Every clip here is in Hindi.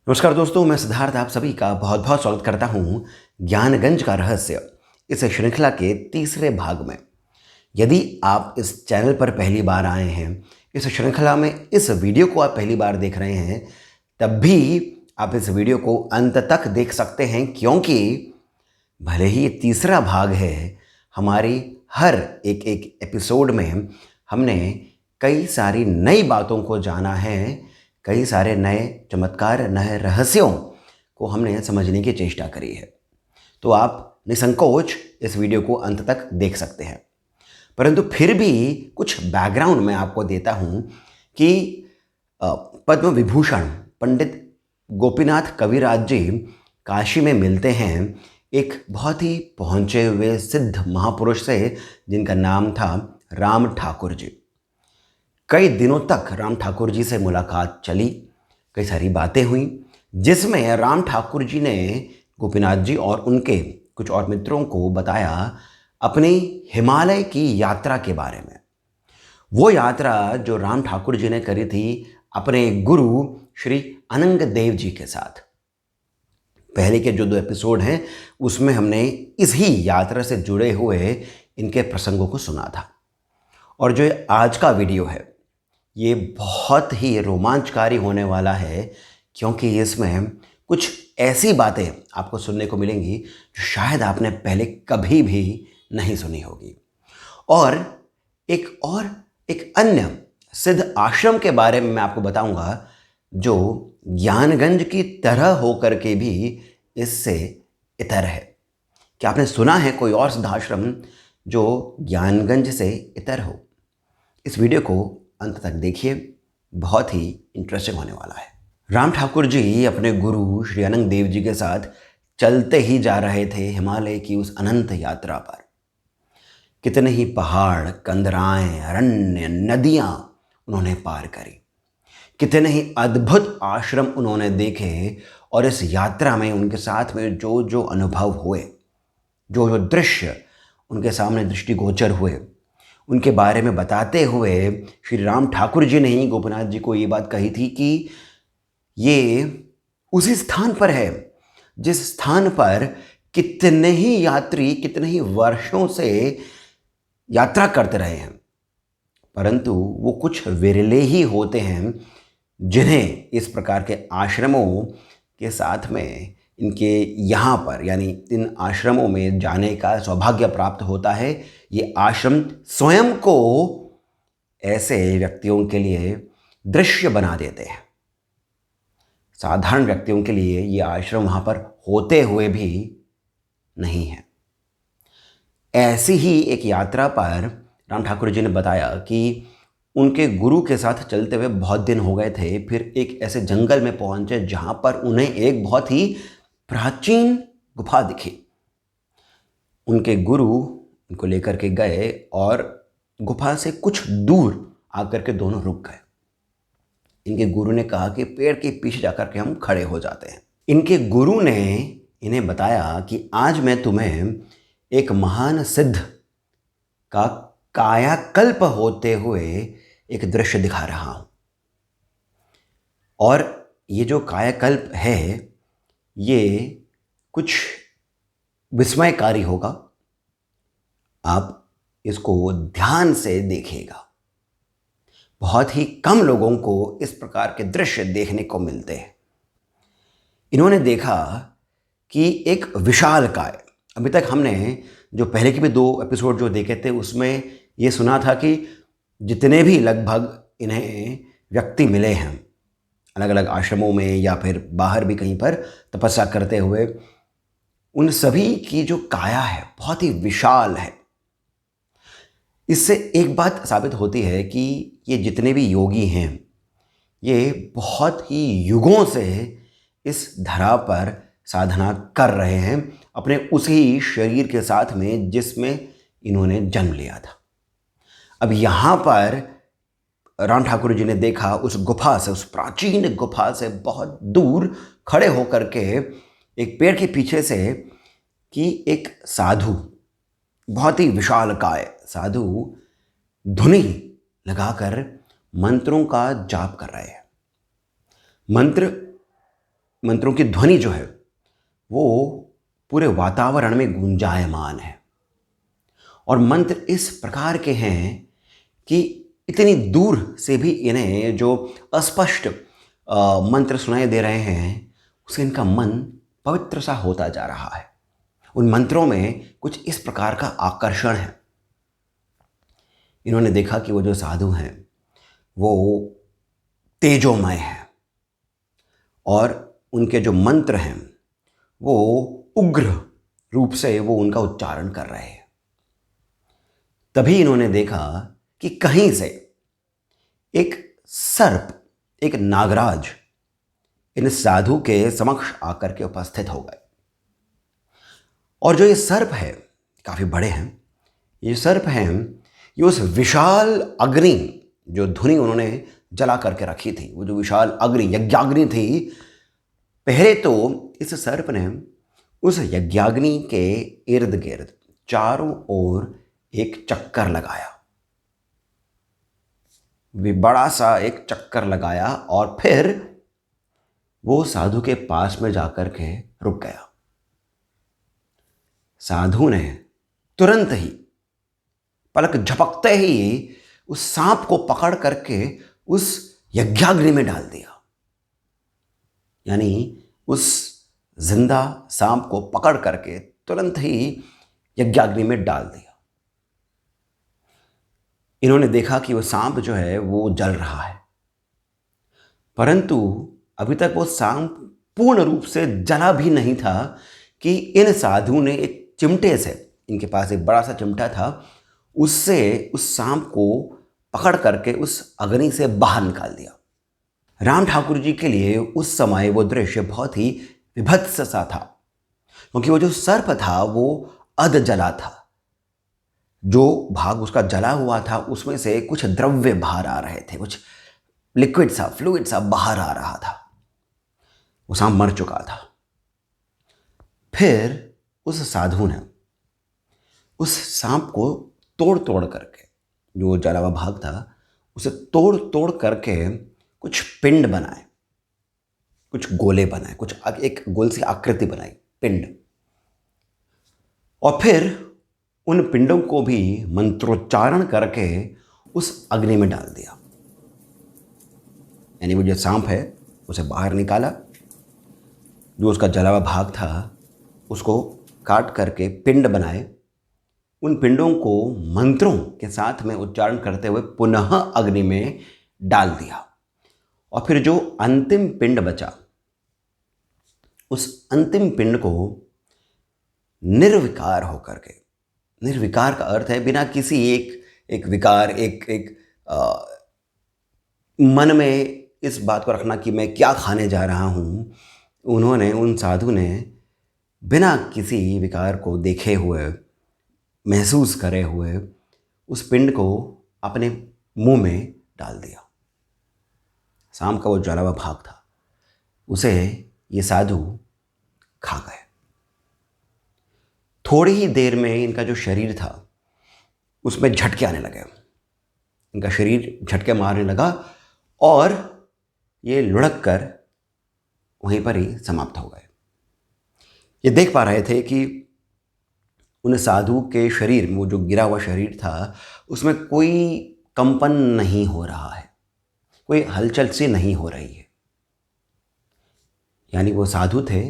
नमस्कार दोस्तों, मैं सिद्धार्थ आप सभी का बहुत बहुत स्वागत करता हूँ ज्ञानगंज का रहस्य इस श्रृंखला के तीसरे भाग में। यदि आप इस चैनल पर पहली बार आए हैं, इस श्रृंखला में इस वीडियो को आप पहली बार देख रहे हैं, तब भी आप इस वीडियो को अंत तक देख सकते हैं, क्योंकि भले ही ये तीसरा भाग है, हमारी हर एक एक एपिसोड में हमने कई सारी नई बातों को जाना है, कई सारे नए चमत्कार, नए रहस्यों को हमने समझने की चेष्टा करी है। तो आप निसंकोच इस वीडियो को अंत तक देख सकते हैं। परंतु फिर भी कुछ बैकग्राउंड मैं आपको देता हूँ कि पद्म विभूषण पंडित गोपीनाथ कविराज जी काशी में मिलते हैं एक बहुत ही पहुँचे हुए सिद्ध महापुरुष से, जिनका नाम था राम ठाकुर जी। कई दिनों तक राम ठाकुर जी से मुलाकात चली, कई सारी बातें हुई, जिसमें राम ठाकुर जी ने गोपीनाथ जी और उनके कुछ और मित्रों को बताया अपनी हिमालय की यात्रा के बारे में। वो यात्रा जो राम ठाकुर जी ने करी थी अपने गुरु श्री अनंग देव जी के साथ। पहले के जो 2 एपिसोड हैं उसमें हमने इसी यात्रा से जुड़े हुए इनके प्रसंगों को सुना था। और जो आज का वीडियो है ये बहुत ही रोमांचकारी होने वाला है, क्योंकि इसमें कुछ ऐसी बातें आपको सुनने को मिलेंगी जो शायद आपने पहले कभी भी नहीं सुनी होगी। और एक अन्य सिद्ध आश्रम के बारे में मैं आपको बताऊंगा, जो ज्ञानगंज की तरह होकर के भी इससे इतर है। क्या आपने सुना है कोई और सिद्ध आश्रम जो ज्ञानगंज से इतर हो? इस वीडियो को अंत तक देखिए, बहुत ही इंटरेस्टिंग होने वाला है। राम ठाकुर जी अपने गुरु श्री अनंग देव जी के साथ चलते ही जा रहे थे हिमालय की उस अनंत यात्रा पर। कितने ही पहाड़, कंदराएं, अरण्य, नदियां उन्होंने पार करी, कितने ही अद्भुत आश्रम उन्होंने देखे। और इस यात्रा में उनके साथ में जो जो अनुभव हुए, जो जो दृश्य उनके सामने दृष्टिगोचर हुए, उनके बारे में बताते हुए श्री राम ठाकुर जी ने ही गोपीनाथ जी को ये बात कही थी कि ये उसी स्थान पर है जिस स्थान पर कितने ही यात्री कितने ही वर्षों से यात्रा करते रहे हैं, परंतु वो कुछ विरले ही होते हैं जिन्हें इस प्रकार के आश्रमों के साथ में इनके यहाँ पर, यानी इन आश्रमों में जाने का सौभाग्य प्राप्त होता है। ये आश्रम स्वयं को ऐसे व्यक्तियों के लिए दृश्य बना देते हैं। साधारण व्यक्तियों के लिए ये आश्रम वहाँ पर होते हुए भी नहीं है। ऐसी ही एक यात्रा पर राम ठाकुर जी ने बताया कि उनके गुरु के साथ चलते हुए बहुत दिन हो गए थे। फिर एक ऐसे जंगल में पहुंचे जहां पर उन्हें एक बहुत ही प्राचीन गुफा दिखी। उनके गुरु उनको लेकर के गए और गुफा से कुछ दूर आकर के दोनों रुक गए। इनके गुरु ने कहा कि पेड़ के पीछे जाकर के हम खड़े हो जाते हैं। इनके गुरु ने इन्हें बताया कि आज मैं तुम्हें एक महान सिद्ध का कायाकल्प होते हुए एक दृश्य दिखा रहा हूं। और ये जो कायाकल्प है ये कुछ विस्मयकारी होगा। आप इसको ध्यान से देखिएगा। बहुत ही कम लोगों को इस प्रकार के दृश्य देखने को मिलते हैं। इन्होंने देखा कि एक विशालकाय, अभी तक हमने जो पहले के भी 2 एपिसोड जो देखे थे उसमें ये सुना था कि जितने भी लगभग इन्हें व्यक्ति मिले हैं अलग अलग आश्रमों में या फिर बाहर भी कहीं पर तपस्या करते हुए, उन सभी की जो काया है बहुत ही विशाल है। इससे एक बात साबित होती है कि ये जितने भी योगी हैं ये बहुत ही युगों से इस धरा पर साधना कर रहे हैं, अपने उसी शरीर के साथ में जिसमें इन्होंने जन्म लिया था। अब यहाँ पर राम ठाकुर जी ने देखा उस गुफा से, उस प्राचीन गुफा से बहुत दूर खड़े होकर के एक पेड़ के पीछे से कि एक साधु, बहुत ही विशालकाय साधु धुनी लगाकर मंत्रों का जाप कर रहे हैं। मंत्र मंत्रों की ध्वनि जो है वो पूरे वातावरण में गुंजायमान है। और मंत्र इस प्रकार के हैं कि इतनी दूर से भी इन्हें जो अस्पष्ट मंत्र सुनाई दे रहे हैं, उससे इनका मन पवित्र सा होता जा रहा है। उन मंत्रों में कुछ इस प्रकार का आकर्षण है। इन्होंने देखा कि वो जो साधु हैं वो तेजोमय हैं और उनके जो मंत्र हैं वो उग्र रूप से वो उनका उच्चारण कर रहे हैं। तभी इन्होंने देखा कि कहीं से एक सर्प, एक नागराज इन साधु के समक्ष आकर के उपस्थित हो गए। और जो ये सर्प है काफ़ी बड़े हैं। ये सर्प हैं, ये उस विशाल अग्नि जो धुनी उन्होंने जला करके रखी थी, वो जो विशाल अग्नि यज्ञाग्नि थी, पहले तो इस सर्प ने उस यज्ञाग्नि के इर्द गिर्द चारों ओर एक चक्कर लगाया, बड़ा सा एक चक्कर लगाया और फिर वो साधु के पास में जाकर के रुक गया। साधु ने तुरंत ही, पलक झपकते ही उस सांप को पकड़ करके उस यज्ञाग्नि में डाल दिया। यानी उस जिंदा सांप को पकड़ करके तुरंत ही यज्ञाग्नि में डाल दिया। इन्होंने देखा कि वो सांप जो है वो जल रहा है, परंतु अभी तक वो सांप पूर्ण रूप से जला भी नहीं था कि इन साधु ने एक चिमटे से, इनके पास एक बड़ा सा चिमटा था, उससे उस सांप को पकड़ करके उस अग्नि से बाहर निकाल दिया। राम ठाकुर जी के लिए उस समय वो दृश्य बहुत ही विभत्स सा था, क्योंकि वो जो सर्प था वो अध जला था। जो भाग उसका जला हुआ था उसमें से कुछ द्रव्य बाहर आ रहे थे, कुछ लिक्विड सा, फ्लूइड सा बाहर आ रहा था। वो सांप मर चुका था। फिर उस साधु ने उस सांप को तोड़ तोड़ करके, जो जला हुआ भाग था उसे तोड़ तोड़ करके कुछ पिंड बनाए, कुछ गोले बनाए, कुछ एक गोल सी आकृति बनाई, पिंड। और फिर उन पिंडों को भी मंत्रोच्चारण करके उस अग्नि में डाल दिया। यानी वो जो सांप है उसे बाहर निकाला, जो उसका जला हुआ भाग था उसको काट करके पिंड बनाए। उन पिंडों को मंत्रों के साथ में उच्चारण करते हुए पुनः अग्नि में डाल दिया। और फिर जो अंतिम पिंड बचा, उस अंतिम पिंड को निर्विकार होकर के, निर्विकार का अर्थ है बिना किसी एक विकार, एक मन में इस बात को रखना कि मैं क्या खाने जा रहा हूँ। उन्होंने, उन साधु ने बिना किसी विकार को देखे हुए, महसूस करे हुए उस पिंड को अपने मुंह में डाल दिया। सांप का वो जला हुआ भाग था, उसे ये साधु खा गए। थोड़ी ही देर में इनका जो शरीर था उसमें झटके आने लगे। इनका शरीर झटके मारने लगा और ये लुढ़क कर वहीं पर ही समाप्त हो गए। ये देख पा रहे थे कि उन साधु के शरीर में, वो जो गिरा हुआ शरीर था, उसमें कोई कंपन नहीं हो रहा है, कोई हलचल सी नहीं हो रही है। यानी वो साधु थे,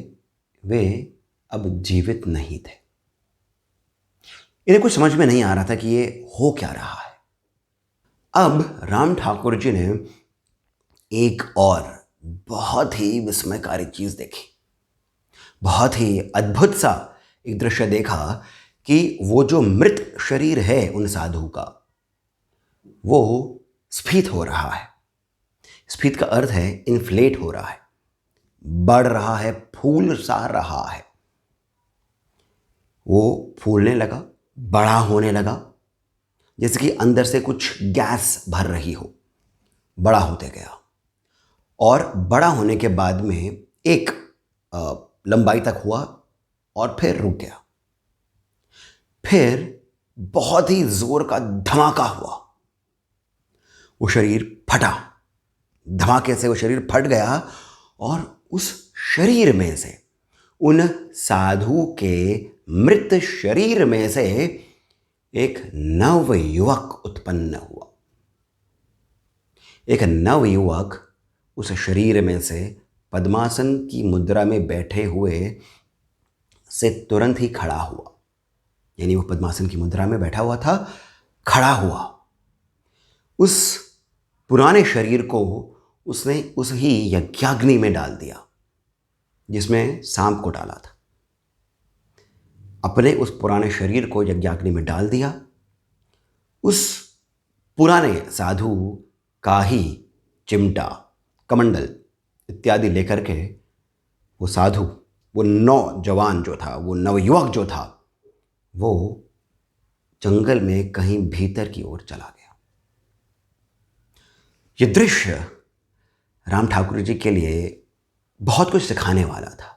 वे अब जीवित नहीं थे। इन्हें कुछ समझ में नहीं आ रहा था कि ये हो क्या रहा है। अब राम ठाकुर जी ने एक और बहुत ही विस्मयकारी चीज देखी, बहुत ही अद्भुत सा एक दृश्य देखा कि वो जो मृत शरीर है उन साधु का, वो स्फीत हो रहा है। स्फीत का अर्थ है इन्फ्लेट हो रहा है, बढ़ रहा है, फूल सा रहा है। वो फूलने लगा, बड़ा होने लगा, जैसे कि अंदर से कुछ गैस भर रही हो। बड़ा होते गया और बड़ा होने के बाद में एक लंबाई तक हुआ और फिर रुक गया। फिर बहुत ही जोर का धमाका हुआ, वो शरीर फटा। धमाके से वो शरीर फट गया और उस शरीर में से, उन साधु के मृत शरीर में से एक नव युवक उत्पन्न हुआ। एक नव युवक उस शरीर में से पद्मासन की मुद्रा में बैठे हुए से तुरंत ही खड़ा हुआ। यानी वो पद्मासन की मुद्रा में बैठा हुआ था, खड़ा हुआ। उस पुराने शरीर को उसने उस ही यज्ञाग्नि में डाल दिया जिसमें सांप को डाला था। अपने उस पुराने शरीर को यज्ञाग्नि में डाल दिया। उस पुराने साधु का ही चिमटा, कमंडल इत्यादि लेकर के वो साधु, वो नौजवान जो था, वो नवयुवक जो था, वो जंगल में कहीं भीतर की ओर चला गया। ये दृश्य राम ठाकुर जी के लिए बहुत कुछ सिखाने वाला था,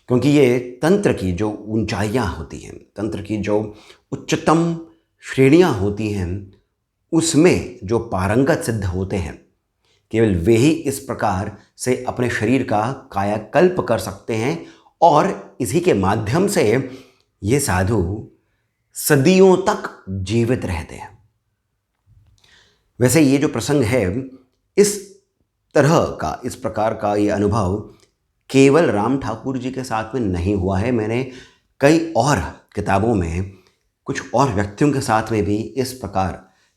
क्योंकि ये तंत्र की जो ऊंचाइयाँ होती हैं, तंत्र की जो उच्चतम श्रेणियाँ होती हैं, उसमें जो पारंगत सिद्ध होते हैं, केवल वे ही इस प्रकार से अपने शरीर का कायाकल्प कर सकते हैं और इसी के माध्यम से ये साधु सदियों तक जीवित रहते हैं। वैसे ये जो प्रसंग है, इस तरह का, इस प्रकार का ये अनुभव केवल राम ठाकुर जी के साथ में नहीं हुआ है। मैंने कई और किताबों में कुछ और व्यक्तियों के साथ में भी इस प्रकार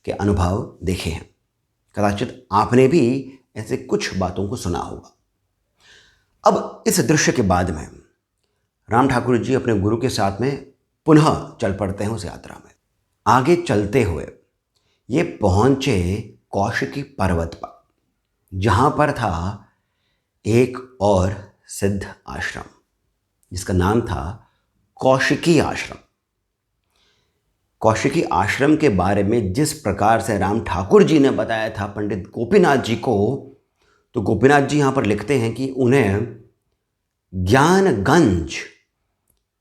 के अनुभव देखे हैं। कदाचित आपने भी ऐसे कुछ बातों को सुना होगा। अब इस दृश्य के बाद में राम ठाकुर जी अपने गुरु के साथ में पुनः चल पड़ते हैं उस यात्रा में। आगे चलते हुए ये पहुँचे कौशिकी पर्वत पर, जहाँ पर था एक और सिद्ध आश्रम जिसका नाम था कौशिकी आश्रम। कौशिकी आश्रम के बारे में जिस प्रकार से राम ठाकुर जी ने बताया था पंडित गोपीनाथ जी को, तो गोपीनाथ जी यहाँ पर लिखते हैं कि उन्हें ज्ञानगंज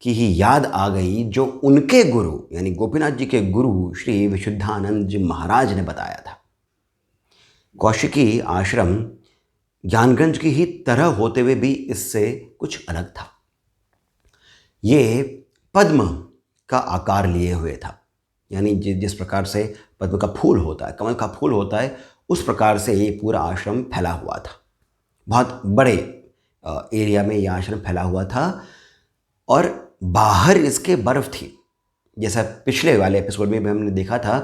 की ही याद आ गई, जो उनके गुरु यानी गोपीनाथ जी के गुरु श्री विशुद्धानंद जी महाराज ने बताया था। कौशिकी आश्रम ज्ञानगंज की ही तरह होते हुए भी इससे कुछ अलग था। ये पद्म का आकार लिए हुए था, यानी जिस प्रकार से पद्म का फूल होता है, कमल का फूल होता है, उस प्रकार से ये पूरा आश्रम फैला हुआ था। बहुत बड़े एरिया में ये आश्रम फैला हुआ था और बाहर इसके बर्फ़ थी। जैसा पिछले वाले एपिसोड में भी हमने देखा था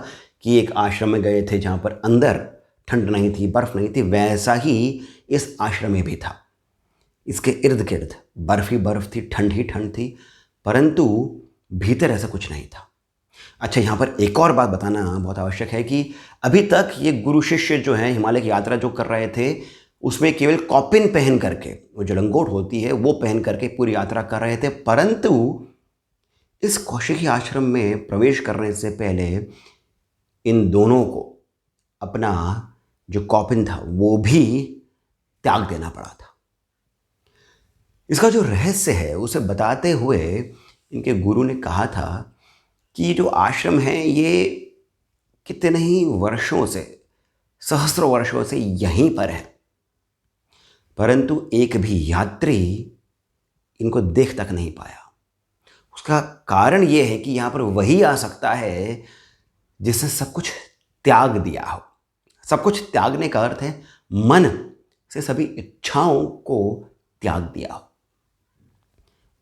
कि एक आश्रम में गए थे जहाँ पर अंदर ठंड नहीं थी, बर्फ़ नहीं थी, वैसा ही इस आश्रम में भी था। इसके इर्द गिर्द बर्फ़ ही बर्फ़ थी, ठंड ही ठंड थी, परंतु भीतर ऐसा कुछ नहीं था। अच्छा, यहाँ पर एक और बात बताना बहुत आवश्यक है कि अभी तक ये गुरु शिष्य जो हैं हिमालय की यात्रा जो कर रहे थे, उसमें केवल कॉपिन पहन करके, वो जो लंगोट होती है वो पहन करके पूरी यात्रा कर रहे थे। परंतु इस कौशिकी आश्रम में प्रवेश करने से पहले इन दोनों को अपना जो कॉपिन था वो भी त्याग देना पड़ा था। इसका जो रहस्य है उसे बताते हुए इनके गुरु ने कहा था कि ये जो आश्रम है ये कितने ही वर्षों से, सहस्रों वर्षों से यहीं पर है, परंतु एक भी यात्री इनको देख तक नहीं पाया। उसका कारण ये है कि यहाँ पर वही आ सकता है जिसने सब कुछ त्याग दिया हो। सब कुछ त्यागने का अर्थ है मन से सभी इच्छाओं को त्याग दिया हो।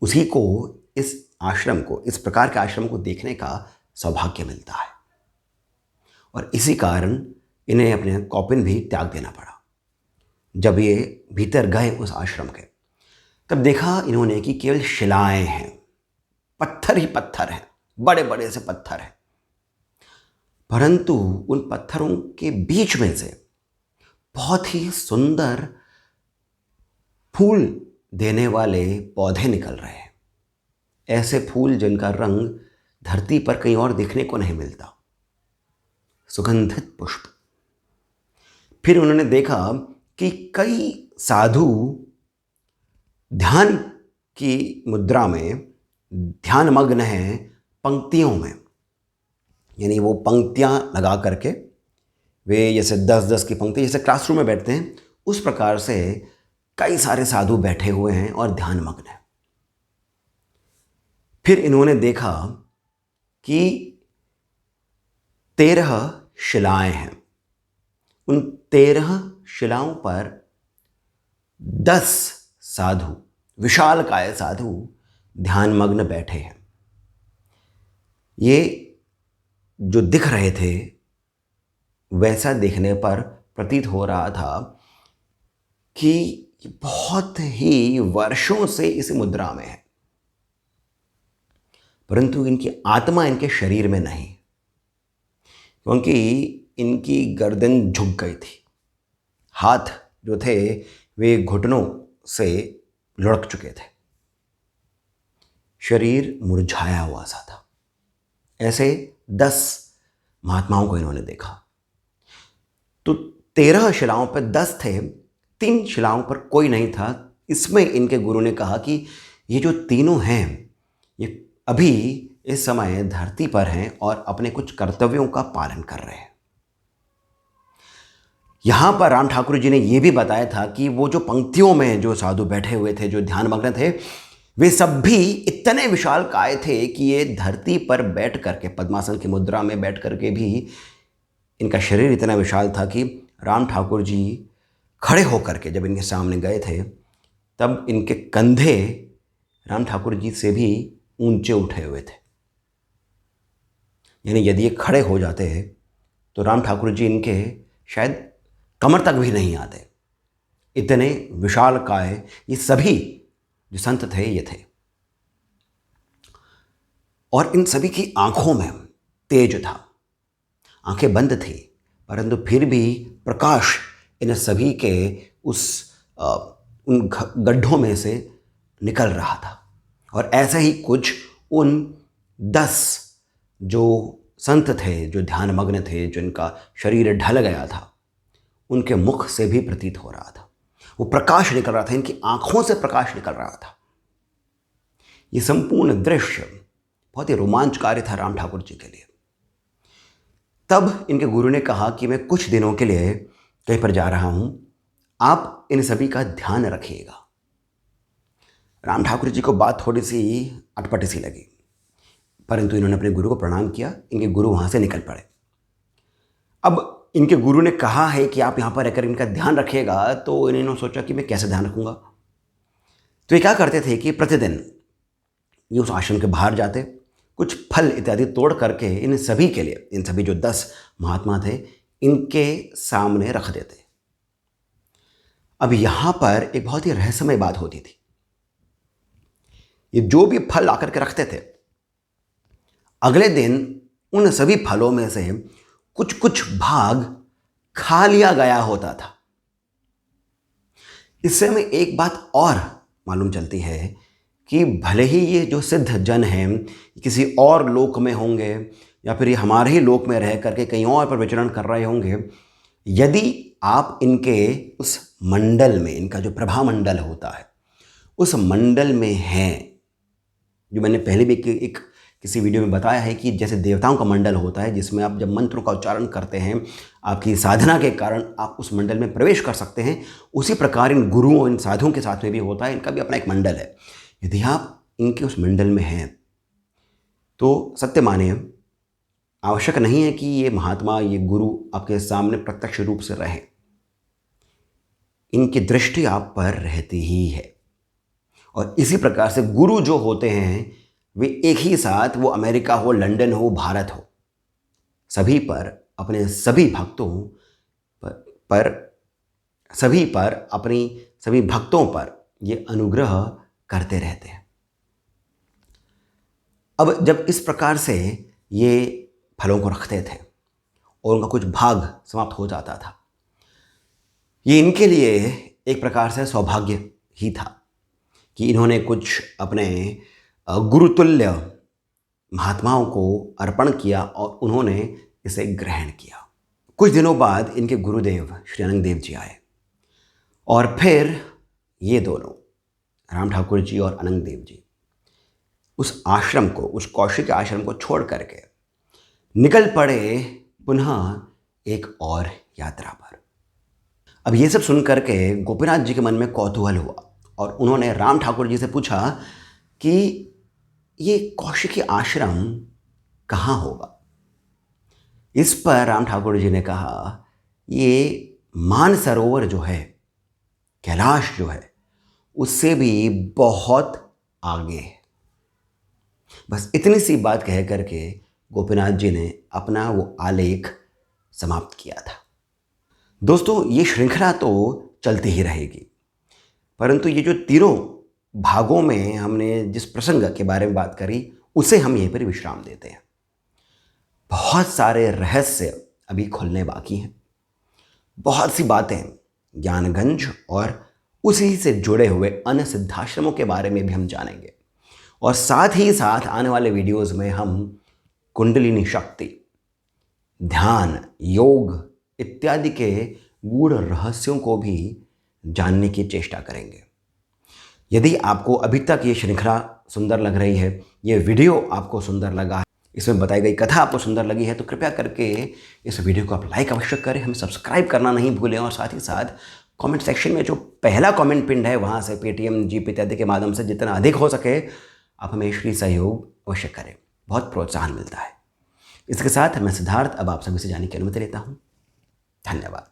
उसी को इस आश्रम को, इस प्रकार के आश्रम को देखने का सौभाग्य मिलता है और इसी कारण इन्हें अपने कॉपिन भी त्याग देना पड़ा। जब ये भीतर गए उस आश्रम के, तब देखा इन्होंने कि केवल शिलाएं हैं, पत्थर ही पत्थर हैं, बड़े बड़े से पत्थर हैं, परंतु उन पत्थरों के बीच में से बहुत ही सुंदर फूल देने वाले पौधे निकल रहे हैं। ऐसे फूल जिनका रंग धरती पर कहीं और देखने को नहीं मिलता, सुगंधित पुष्प। फिर उन्होंने देखा कि कई साधु ध्यान की मुद्रा में ध्यानमग्न हैं, पंक्तियों में, यानी वो पंक्तियां लगा करके, वे जैसे 10-10 की पंक्ति, जैसे क्लासरूम में बैठते हैं उस प्रकार से कई सारे साधु बैठे हुए हैं और ध्यान मग्न हैं। फिर इन्होंने देखा कि 13 शिलाएं हैं। उन 13 शिलाओं पर 10 साधु, विशालकाय साधु ध्यान मग्न बैठे हैं। ये जो दिख रहे थे वैसा देखने पर प्रतीत हो रहा था कि बहुत ही वर्षों से इस मुद्रा में है, परंतु इनकी आत्मा इनके शरीर में नहीं, क्योंकि इनकी गर्दन झुक गई थी। हाथ जो थे वे घुटनों से लुढ़क चुके थे। शरीर मुरझाया हुआ सा था। ऐसे 10 महात्माओं को इन्होंने देखा। तो 13 शिलाओं पर 10 थे, 3 शिलाओं पर कोई नहीं था। इसमें इनके गुरु ने कहा कि ये जो तीनों हैं ये अभी इस समय धरती पर हैं और अपने कुछ कर्तव्यों का पालन कर रहे हैं। यहां पर राम ठाकुर जी ने यह भी बताया था कि वो जो पंक्तियों में जो साधु बैठे हुए थे, जो ध्यान मग्न थे, वे सब भी इतने विशाल काय थे कि ये धरती पर बैठ करके, पद्मासन की मुद्रा में बैठ करके भी इनका शरीर इतना विशाल था कि राम ठाकुर जी खड़े होकर के जब इनके सामने गए थे तब इनके कंधे राम ठाकुर जी से भी ऊंचे उठे हुए थे। यानी यदि ये खड़े हो जाते तो राम ठाकुर जी इनके शायद कमर तक भी नहीं आते। इतने विशाल काय ये सभी जो संत थे ये थे। और इन सभी की आंखों में तेज था। आंखें बंद थी, परंतु फिर भी प्रकाश इन सभी के उन गड्ढों में से निकल रहा था। और ऐसे ही कुछ उन 10 जो संत थे, जो ध्यान मग्न थे, जिनका शरीर ढल गया था, उनके मुख से भी प्रतीत हो रहा था। वो प्रकाश निकल रहा था, इनकी आंखों से प्रकाश निकल रहा था। ये संपूर्ण दृश्य बहुत ही रोमांचकारी था राम ठाकुर जी के लिए। तब इनके गुरु ने कहा कि मैं कुछ दिनों के लिए कहीं पर जा रहा हूं, आप इन सभी का ध्यान रखिएगा। राम ठाकुर जी को बात थोड़ी सी अटपटी सी लगी, परंतु इन्होंने अपने गुरु को प्रणाम किया। इनके गुरु वहां से निकल पड़े। अब इनके गुरु ने कहा है कि आप यहाँ पर रहकर इनका ध्यान रखिएगा, तो इन्होंने सोचा कि मैं कैसे ध्यान रखूँगा। तो ये क्या करते थे कि प्रतिदिन ये उस आश्रम के बाहर जाते, कुछ फल इत्यादि तोड़ करके इन सभी के लिए, इन सभी जो 10 महात्मा थे, इनके सामने रख देते। अब यहाँ पर एक बहुत ही रहस्यमय बात होती थी। ये जो भी फल ला करके रखते थे, अगले दिन उन सभी फलों में से कुछ कुछ भाग खा लिया गया होता था। इससे हमें एक बात और मालूम चलती है कि भले ही ये जो सिद्ध जन हैं किसी और लोक में होंगे या फिर ये हमारे ही लोक में रह करके कहीं और पर विचरण कर रहे होंगे, यदि आप इनके उस मंडल में, इनका जो प्रभा मंडल होता है, उस मंडल में हैं, जो मैंने पहले भी एक किसी वीडियो में बताया है कि जैसे देवताओं का मंडल होता है जिसमें आप जब मंत्रों का उच्चारण करते हैं, आपकी साधना के कारण आप उस मंडल में प्रवेश कर सकते हैं, उसी प्रकार इन गुरुओं, इन साधुओं के साथ में भी होता है। इनका भी अपना एक मंडल है। यदि आप इनके उस मंडल में हैं तो सत्य माने, आवश्यक नहीं है कि ये महात्मा, ये गुरु आपके सामने प्रत्यक्ष रूप से रहे। इनकी दृष्टि आप पर रहती ही है। और इसी प्रकार से गुरु जो होते हैं वे एक ही साथ, वो अमेरिका हो, लंदन हो, भारत हो, सभी पर, अपने सभी भक्तों सभी भक्तों पर ये अनुग्रह करते रहते हैं। अब जब इस प्रकार से ये फलों को रखते थे और उनका कुछ भाग समाप्त हो जाता था, ये इनके लिए एक प्रकार से सौभाग्य ही था कि इन्होंने कुछ अपने गुरुतुल्य महात्माओं को अर्पण किया और उन्होंने इसे ग्रहण किया। कुछ दिनों बाद इनके गुरुदेव श्री अनंग देव जी आए और फिर ये दोनों, राम ठाकुर जी और अनंग देव जी, उस आश्रम को, उस कौशिक आश्रम को छोड़ करके निकल पड़े पुनः एक और यात्रा पर। अब ये सब सुन करके गोपीनाथ जी के मन में कौतूहल हुआ और उन्होंने राम ठाकुर जी से पूछा कि ये कौशिकी आश्रम कहाँ होगा। इस पर राम ठाकुर जी ने कहा, ये मानसरोवर जो है, कैलाश जो है, उससे भी बहुत आगे है। बस इतनी सी बात कह करके गोपीनाथ जी ने अपना वो आलेख समाप्त किया था। दोस्तों, ये श्रृंखला तो चलती ही रहेगी, परंतु ये जो तीनों भागों में हमने जिस प्रसंग के बारे में बात करी, उसे हम यहीं पर विश्राम देते हैं। बहुत सारे रहस्य अभी खुलने बाकी हैं। बहुत सी बातें ज्ञानगंज और उसी से जुड़े हुए अन्य सिद्धाश्रमों के बारे में भी हम जानेंगे, और साथ ही साथ आने वाले वीडियोस में हम कुंडलिनी शक्ति, ध्यान, योग इत्यादि के गूढ़ रहस्यों को भी जानने की चेष्टा करेंगे। यदि आपको अभी तक ये श्रृंखला सुंदर लग रही है, ये वीडियो आपको सुंदर लगा है, इसमें बताई गई कथा आपको सुंदर लगी है, तो कृपया करके इस वीडियो को आप लाइक अवश्य करें, हमें सब्सक्राइब करना नहीं भूलें, और साथ ही साथ कमेंट सेक्शन में जो पहला कमेंट पिंड है वहाँ से पेटीएम, जीपे इत्यादि के माध्यम से जितना अधिक हो सके आप हमें श्री सहयोग अवश्य करें, बहुत प्रोत्साहन मिलता है। इसके साथ मैं सिद्धार्थ अब आप सभी से जाने की अनुमति लेता हूँ। धन्यवाद।